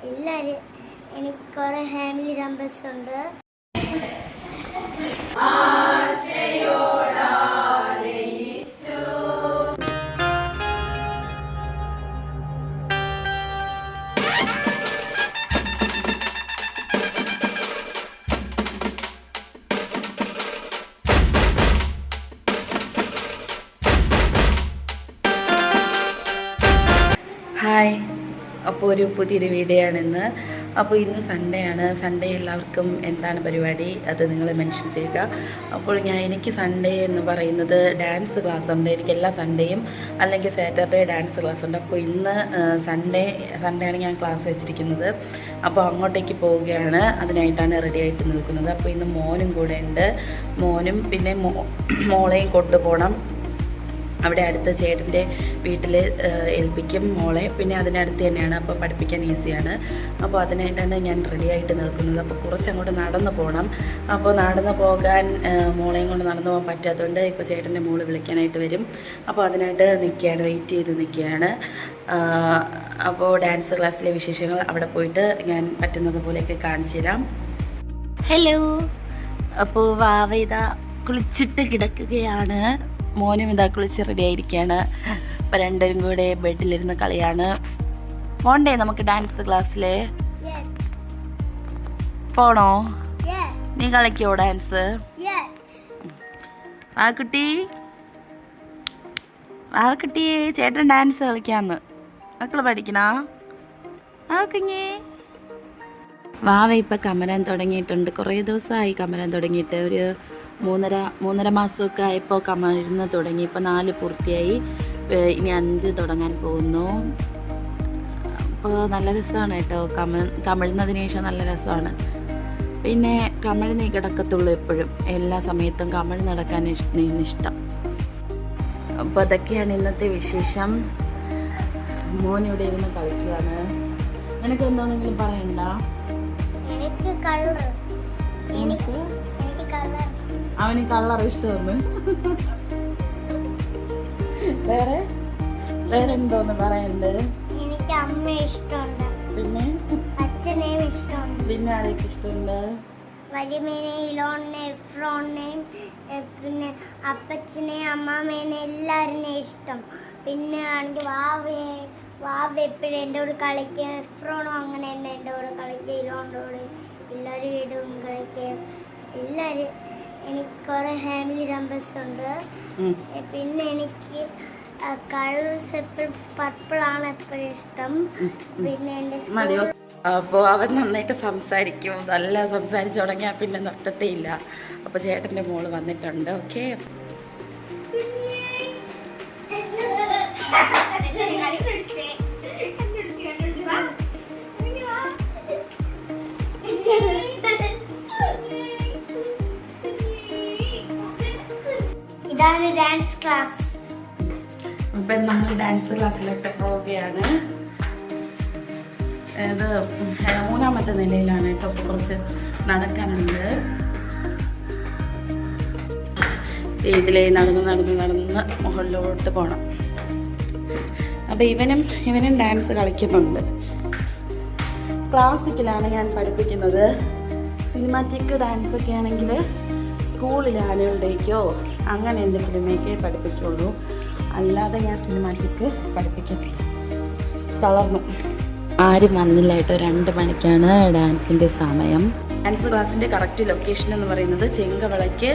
എല്ലാവരും എനിക്ക് കുറേ ഫാമിലി മെമ്പേഴ്സ് ഉണ്ട്. ഹായ്, അപ്പോൾ ഒരു പുതിയൊരു വീഡിയോ ആണിന്ന്. അപ്പോൾ ഇന്ന് സൺഡേ ആണ്. സൺഡേ എല്ലാവർക്കും എന്താണ് പരിപാടി അത് നിങ്ങൾ മെൻഷൻ ചെയ്യുക. അപ്പോൾ എനിക്ക് സൺഡേ എന്ന് പറയുന്നത് ഡാൻസ് ക്ലാസ് ഉണ്ട്. എനിക്ക് എല്ലാ സൺഡേയും അല്ലെങ്കിൽ സാറ്റർഡേ ഡാൻസ് ക്ലാസ് ഉണ്ട്. അപ്പോൾ ഇന്ന് സൺഡേ ആണ് ഞാൻ ക്ലാസ് വെച്ചിരിക്കുന്നത്. അപ്പോൾ അങ്ങോട്ടേക്ക് പോവുകയാണ്. അതിനായിട്ടാണ് റെഡി ആയിട്ട് നിൽക്കുന്നത്. അപ്പോൾ ഇന്ന് മോനും കൂടെ ഉണ്ട്. മോനും പിന്നെ മോളെയും കൊണ്ടുപോകണം. അവിടെ അടുത്ത ചേട്ടൻ്റെ വീട്ടിൽ ഏൽപ്പിക്കും മോളെ. പിന്നെ അതിനടുത്ത് തന്നെയാണ്, അപ്പോൾ പഠിപ്പിക്കാൻ ഈസിയാണ്. അപ്പോൾ അതിനായിട്ടാണ് ഞാൻ റെഡി ആയിട്ട് നിൽക്കുന്നത്. അപ്പോൾ കുറച്ചങ്ങോട്ട് നടന്നു പോകണം. അപ്പോൾ നടന്നു പോകാൻ മോളെയും കൊണ്ട് നടന്നു പോകാൻ പറ്റാത്തതുകൊണ്ട് ഇപ്പോൾ ചേട്ടൻ്റെ മോള് വിളിക്കാനായിട്ട് വരും. അപ്പോൾ അതിനായിട്ട് നിൽക്കുകയാണ്, വെയിറ്റ് ചെയ്ത് നിൽക്കുകയാണ്. അപ്പോൾ ഡാൻസ് ക്ലാസ്സിലെ വിശേഷങ്ങൾ അവിടെ പോയിട്ട് ഞാൻ പറ്റുന്നത് പോലെയൊക്കെ കാണിച്ചു തരാം. ഹലോ, അപ്പോൾ വാവ ഇതാ കുളിച്ചിട്ട് കിടക്കുകയാണ്. മോനും ഇതാ കുളിച്ച് റെഡി ആയിരിക്കുകയാണ്. അപ്പോൾ രണ്ടുപേരും കൂടെ ബെഡിലിരുന്ന് കളിയാണ്. പോണ്ടേ നമുക്ക് ഡാൻസ് ക്ലാസ്സിൽ? പോണോ? നീ കളിക്കോ ഡാൻസ്? വാവക്കുട്ടി ചേട്ടൻ ഡാൻസ് കളിക്കാന്ന്. മക്കള് പഠിക്കണോ? കുഞ്ഞേ വാവ ഇപ്പം കമരാൻ തുടങ്ങിയിട്ടുണ്ട്. കുറേ ദിവസമായി കമരാൻ തുടങ്ങിയിട്ട്. ഒരു മൂന്നര മാസമൊക്കെ ആയപ്പോൾ കമരുന്ന് തുടങ്ങി. ഇപ്പോൾ 4 പൂർത്തിയായി. ഇനി 5 തുടങ്ങാൻ പോകുന്നു. അപ്പോൾ നല്ല രസമാണ് കേട്ടോ. കമിഴുന്നതിന് ശേഷം നല്ല രസമാണ്. പിന്നെ കമിഴ്ന്നേ കിടക്കത്തുള്ളൂ എപ്പോഴും. എല്ലാ സമയത്തും കമിഴ്ന്ന് നടക്കാൻ ഇഷ്ടം. അപ്പോൾ അതൊക്കെയാണ് ഇന്നത്തെ വിശേഷം. മോനിവിടെ ഇരുന്ന് കളിക്കുകയാണ്. നിനക്ക് എന്താണെങ്കിലും പറയണ്ട. അവന് കളർ ഇഷ്ടമാണ്. വേറെ എന്തോന്ന് പറയണ്ട്? എനിക്ക് അമ്മ ഇഷ്ടമുണ്ട്. പിന്നെ അച്ഛനെയും ഇഷ്ടമുണ്ട്. പിന്നെ ആരൊക്കെ ഇഷ്ടമുണ്ട്? വലിയമ്മേനെ, ഇലോണിനെ, എഫ്രോണിനെയും, പിന്നെ അപ്പച്ചനെയും അമ്മാമ്മേനെ എല്ലാവരെയും ഇഷ്ടം. പിന്നെ ആണെങ്കിൽ വാവ എപ്പോഴും എൻ്റെ കൂടെ കളിക്കുക. എഫ്രോണും അങ്ങനെ തന്നെ എൻ്റെ കൂടെ കളിക്കുക. ഇലോണിൻ്റെ കൂടെ എല്ലാവരും വീടും കളിക്കുക. എല്ലാവരും എനിക്ക് കുറേ ഫാമിലി മെമ്പേഴ്സ് ഉണ്ട്. പിന്നെ എനിക്ക് കളേഴ്സ് എപ്പോഴും പർപ്പിളാണ് എപ്പോഴും ഇഷ്ടം. പിന്നെ എൻ്റെ അപ്പോൾ അവൻ നന്നായിട്ട് സംസാരിക്കും. നല്ല സംസാരിച്ച് തുടങ്ങിയാൽ പിന്നെ നിർത്തത്തേ ഇല്ല. അപ്പോൾ ചേട്ടൻ്റെ മോള് വന്നിട്ടുണ്ട്. ഓക്കെ, ഇതാണ് ഡാൻസ് ക്ലാസ്. ഇപ്പം നമ്മൾ ഡാൻസ് ക്ലാസ്സിലൊക്കെ പോവുകയാണ്. ഇത് 3ാമത്തെ നിലയിലാണ് കേട്ടോ. അപ്പോൾ കുറച്ച് നടക്കാനുണ്ട്. ഇതിലേ നടന്ന് മുകളിലോട്ട് പോകണം. അപ്പോൾ ഇവനും ഡാൻസ് കളിക്കുന്നുണ്ട്. ക്ലാസിക്കലാണ് ഞാൻ പഠിപ്പിക്കുന്നത്. സിനിമാറ്റിക് ഡാൻസ് ഒക്കെ ആണെങ്കിൽ സ്കൂളിൽ ആനുവൽ ഡേക്കോ അങ്ങനെ എന്തെങ്കിലുമൊക്കെ പഠിപ്പിക്കുള്ളൂ. അല്ലാതെ ഞാൻ സിനിമാറ്റിക് പഠിപ്പിക്കത്തില്ല. തളർന്നു. ആരും വന്നില്ല കേട്ടോ. 2 മണിക്കാണ് ഡാൻസിൻ്റെ സമയം. ഡാൻസ് ക്ലാസ്സിൻ്റെ കറക്റ്റ് ലൊക്കേഷൻ എന്ന് പറയുന്നത് ചെങ്കവളയ്ക്ക്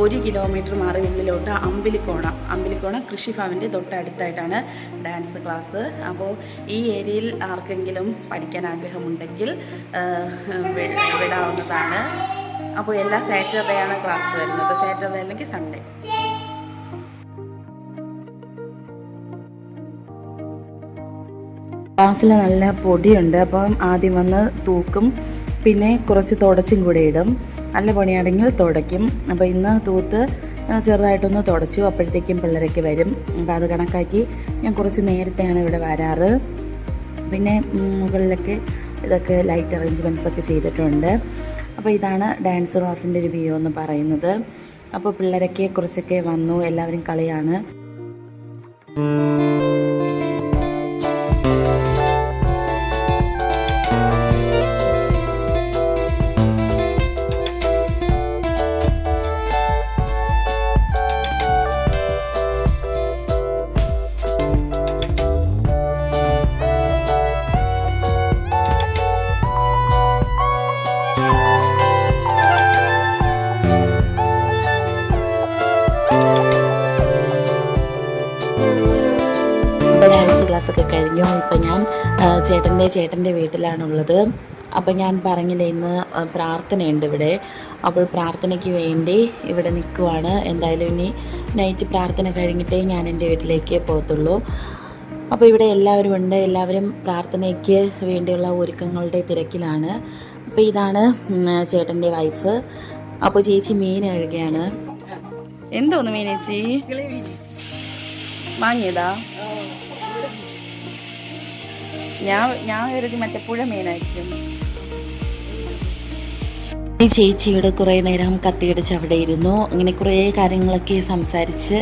1 കിലോമീറ്റർ മാറി ഉള്ളിലോട്ട് അമ്പിലിക്കോണം കൃഷിഭവൻ്റെ തൊട്ടടുത്തായിട്ടാണ് ഡാൻസ് ക്ലാസ്. അപ്പോൾ ഈ ഏരിയയിൽ ആർക്കെങ്കിലും പഠിക്കാൻ ആഗ്രഹമുണ്ടെങ്കിൽ വിടാവുന്നതാണ്. അപ്പോൾ എല്ലാ സാറ്റർഡേ ആണ് ക്ലാസ് വരുന്നത്. സാറ്റർഡേ അല്ലെങ്കിൽ സൺഡേ. ക്ലാസ്സിൽ നല്ല പൊടിയുണ്ട്. അപ്പം ആദ്യം വന്ന് തൂക്കും. പിന്നെ കുറച്ച് തുടച്ചും കൂടെ ഇടും. നല്ല പണിയാണെങ്കിൽ തുടയ്ക്കും. അപ്പോൾ ഇന്ന് തൂത്ത് ചെറുതായിട്ടൊന്ന് തുടച്ചു. അപ്പോഴത്തേക്കും പിള്ളേരൊക്കെ വരും. അപ്പോൾ അത് കണക്കാക്കി ഞാൻ കുറച്ച് നേരത്തെയാണ് ഇവിടെ വരാറ്. പിന്നെ മുകളിലൊക്കെ ഇതൊക്കെ ലൈറ്റ് അറേഞ്ച്മെൻറ്റ്സ് ഒക്കെ ചെയ്തിട്ടുണ്ട്. അപ്പോൾ ഇതാണ് ഡാൻസ് ക്ലാസ്സിൻ്റെ ഒരു വ്യൂ എന്ന് പറയുന്നത്. അപ്പോൾ പിള്ളേരൊക്കെ കുറച്ചൊക്കെ വന്നു. എല്ലാവരും കളിയാണ്. ചേട്ടൻ്റെ വീട്ടിലാണുള്ളത്. അപ്പോൾ ഞാൻ പറഞ്ഞില്ലേ ഇന്ന് പ്രാർത്ഥനയുണ്ട് ഇവിടെ. അപ്പോൾ പ്രാർത്ഥനയ്ക്ക് വേണ്ടി ഇവിടെ നിൽക്കുവാണ്. എന്തായാലും ഇനി നൈറ്റ് പ്രാർത്ഥന കഴിഞ്ഞിട്ടേ ഞാൻ എൻ്റെ വീട്ടിലേക്ക് പോകത്തുള്ളൂ. അപ്പോൾ ഇവിടെ എല്ലാവരും ഉണ്ട്. എല്ലാവരും പ്രാർത്ഥനയ്ക്ക് വേണ്ടിയുള്ള ഒരുക്കങ്ങളുടെ തിരക്കിലാണ്. അപ്പോൾ ഇതാണ് ചേട്ടൻ്റെ വൈഫ്. അപ്പോൾ ചേച്ചി മീൻ കഴുകുകയാണ്. എന്തോന്ന് മീൻ ചേച്ചി വാങ്ങിയതാ? ഞാൻ കരുതി മറ്റേ പുഴ മീനായിരിക്കും. ഈ ചേച്ചിയുടെ കുറേ നേരം കത്തിയടിച്ച് അവിടെ ഇരുന്നു. അങ്ങനെ കുറേ കാര്യങ്ങളൊക്കെ സംസാരിച്ച്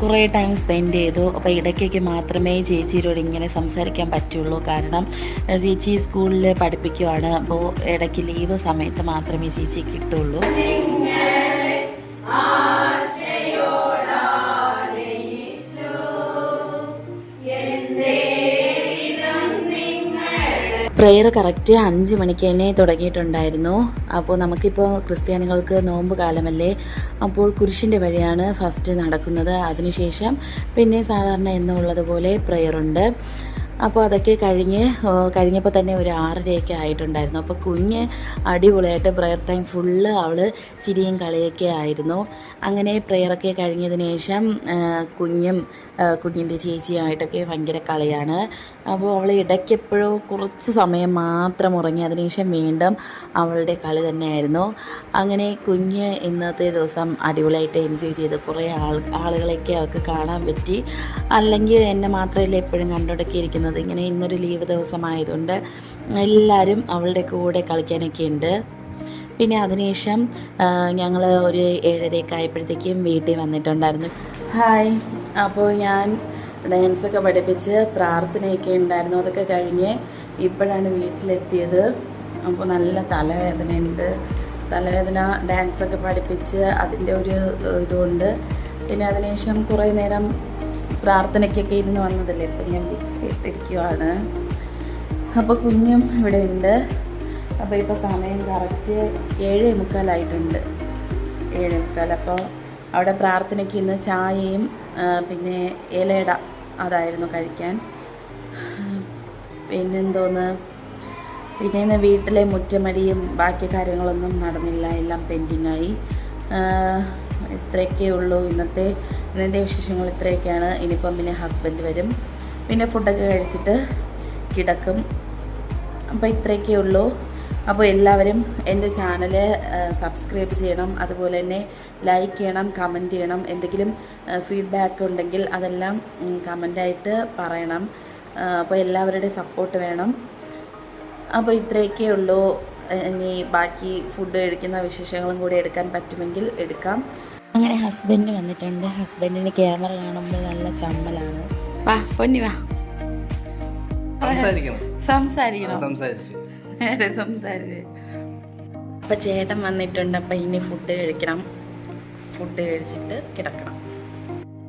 കുറേ ടൈം സ്പെൻഡ് ചെയ്തു. അപ്പോൾ ഇടയ്ക്കൊക്കെ മാത്രമേ ചേച്ചിയോട് ഇങ്ങനെ സംസാരിക്കാൻ പറ്റുള്ളൂ. കാരണം ചേച്ചി സ്കൂളിൽ പഠിപ്പിക്കുവാണ്. അപ്പോൾ ഇടയ്ക്ക് ലീവ് സമയത്ത് മാത്രമേ ചേച്ചി കിട്ടുള്ളൂ. പ്രെയർ കറക്റ്റ് 5 മണിക്ക് തന്നെ തുടങ്ങിയിട്ടുണ്ടായിരുന്നു. അപ്പോൾ നമുക്കിപ്പോൾ ക്രിസ്ത്യാനികൾക്ക് നോമ്പ് കാലമല്ലേ, അപ്പോൾ കുരിശിൻ്റെ വഴിയാണ് ഫസ്റ്റ് നടക്കുന്നത്. അതിനുശേഷം പിന്നെ സാധാരണ എന്നുള്ളതുപോലെ പ്രെയറുണ്ട്. അപ്പോൾ അതൊക്കെ കഴിഞ്ഞപ്പോൾ തന്നെ ഒരു 6:30 ആയിട്ടുണ്ടായിരുന്നു. അപ്പോൾ കുഞ്ഞ് അടിപൊളിയായിട്ട് പ്രെയർ ടൈം ഫുള്ള് അവൾ ചിരിയും കളിയൊക്കെ ആയിരുന്നു. അങ്ങനെ പ്രെയറൊക്കെ കഴിഞ്ഞതിന് ശേഷം കുഞ്ഞിൻ്റെ ചേച്ചിയുമായിട്ടൊക്കെ ഭയങ്കര കളിയാണ്. അപ്പോൾ അവൾ ഇടയ്ക്കെപ്പോഴോ കുറച്ച് സമയം മാത്രം ഉറങ്ങി. അതിനുശേഷം വീണ്ടും അവളുടെ കളി തന്നെയായിരുന്നു. അങ്ങനെ കുഞ്ഞ് ഇന്നത്തെ ദിവസം അടിപൊളിയായിട്ട് എൻജോയ് ചെയ്ത് കുറേ ആളുകളെയൊക്കെ അവൾക്ക് കാണാൻ പറ്റി. അല്ലെങ്കിൽ എന്നെ മാത്രമല്ല എപ്പോഴും കണ്ടോടൊക്കെ ഇരിക്കുന്നത്. ഇങ്ങനെ ഇന്നൊരു ലീവ് ദിവസമായതുകൊണ്ട് എല്ലാവരും അവളുടെ കൂടെ കളിക്കാനൊക്കെ ഉണ്ട്. പിന്നെ അതിനുശേഷം ഞങ്ങൾ ഒരു 7:30 ആയപ്പോഴത്തേക്കും വീട്ടിൽ വന്നിട്ടുണ്ടായിരുന്നു. ഹായ്. അപ്പോൾ ഞാൻ ഡാൻസൊക്കെ പഠിപ്പിച്ച് പ്രാർത്ഥനയൊക്കെ ഉണ്ടായിരുന്നു. അതൊക്കെ കഴിഞ്ഞ് ഇപ്പോഴാണ് വീട്ടിലെത്തിയത്. അപ്പോൾ നല്ല തലവേദനയുണ്ട്. തലവേദന ഡാൻസൊക്കെ പഠിപ്പിച്ച് അതിൻ്റെ ഒരു ഇതുകൊണ്ട്. പിന്നെ അതിനുശേഷം കുറേ നേരം പ്രാർത്ഥനയ്ക്കൊക്കെ ഇരുന്ന് വന്നതല്ലേ. ഇപ്പം ഞാൻ വിക്സ് ഇട്ടിരിക്കുവാണ്. അപ്പോൾ കുഞ്ഞും ഇവിടെ ഉണ്ട്. അപ്പോൾ ഇപ്പോൾ സമയം കറക്റ്റ് 7:45 ആയിട്ടുണ്ട്. 7:45. അപ്പോൾ അവിടെ പ്രാർത്ഥനയ്ക്ക് ഇന്ന് ചായയും പിന്നെ ഇലയിട അതായിരുന്നു കഴിക്കാൻ. പിന്നെന്തോന്ന്, പിന്നെ ഇന്ന് വീട്ടിലെ മുറ്റമടിയും ബാക്കി കാര്യങ്ങളൊന്നും നടന്നില്ല. എല്ലാം പെൻഡിങ്ങായി. ഇത്രയൊക്കെ ഉള്ളൂ ഇന്നത്തെ വിശേഷങ്ങൾ. ഇത്രയൊക്കെയാണ്. ഇനിയിപ്പം പിന്നെ ഹസ്ബൻഡ് വരും. പിന്നെ ഫുഡൊക്കെ കഴിച്ചിട്ട് കിടക്കും. അപ്പോൾ ഇത്രയൊക്കെ ഉള്ളൂ. അപ്പോൾ എല്ലാവരും എൻ്റെ ചാനൽ സബ്സ്ക്രൈബ് ചെയ്യണം. അതുപോലെ തന്നെ ലൈക്ക് ചെയ്യണം, കമൻറ്റ് ചെയ്യണം. എന്തെങ്കിലും ഫീഡ്ബാക്ക് ഉണ്ടെങ്കിൽ അതെല്ലാം കമൻ്റായിട്ട് പറയണം. അപ്പോൾ എല്ലാവരുടെ സപ്പോർട്ട് വേണം. അപ്പോൾ ഇത്രയൊക്കെ ഉള്ളൂ. ഇനി ബാക്കി ഫുഡ് കഴിക്കുന്ന വിശേഷങ്ങളും കൂടി എടുക്കാൻ പറ്റുമെങ്കിൽ എടുക്കാം. അങ്ങനെ ഹസ്ബൻഡ് വന്നിട്ടുണ്ട്. ഹസ്ബൻഡിന് ക്യാമറ കാണുമ്പോൾ നല്ല ചമ്മലാണ്. വാ പൊന്നി വാ, സംസാരിക്കണം. അപ്പം ചേട്ടൻ വന്നിട്ടുണ്ട്. അപ്പം ഇനി ഫുഡ് കഴിക്കണം. ഫുഡ് കഴിച്ചിട്ട് കിടക്കണം.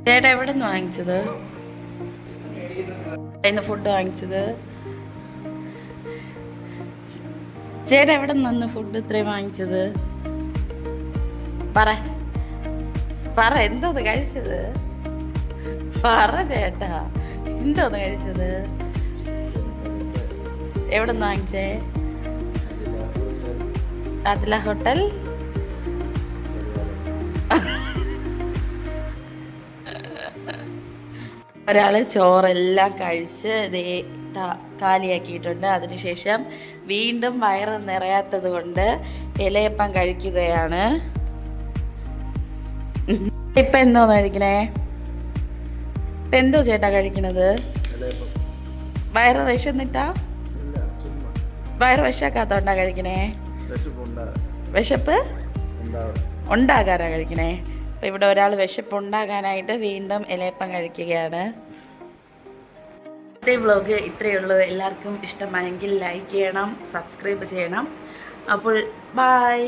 ചേട്ടൻ എവിടെ നിന്ന് വാങ്ങിച്ചത്? ഇന്ന് ഫുഡ് വാങ്ങിച്ചത് ചേട്ടൻ എവിടെ നിന്ന് ഫുഡ് ഇത്രയും വാങ്ങിച്ചത്? പറ എന്തോന്ന് കഴിച്ചത്? പറ ചേട്ടാ, എന്തോന്ന് കഴിച്ചത്? എവിടെ നിന്ന് വാങ്ങിച്ചേ? അതില ഹോട്ടൽ. ഒരാൾ ചോറെല്ലാം കഴിച്ച് കാലിയാക്കിയിട്ടുണ്ട്. അതിനുശേഷം വീണ്ടും വയറ് നിറയാത്തത് കൊണ്ട് ഇലയപ്പം കഴിക്കുകയാണ്. ഇപ്പം എന്തോന്ന് കഴിക്കണേ? ഇപ്പം എന്തോ ചേട്ടാ കഴിക്കണത്? വയറ് വിശന്നിട്ടാ? വയറ് വിശക്കാത്തോണ്ടാ കഴിക്കണേ? വിശപ്പ് ഉണ്ടാകാനാ കഴിക്കണേ? അപ്പം ഇവിടെ ഒരാൾ വിശപ്പ് ഉണ്ടാകാനായിട്ട് വീണ്ടും ഇലയപ്പം കഴിക്കുകയാണ്. ഇന്നത്തെ വ്ളോഗ് ഇത്രയേ ഉള്ളൂ. എല്ലാവർക്കും ഇഷ്ടമായെങ്കിൽ ലൈക്ക് ചെയ്യണം, സബ്സ്ക്രൈബ് ചെയ്യണം. അപ്പോൾ ബൈ.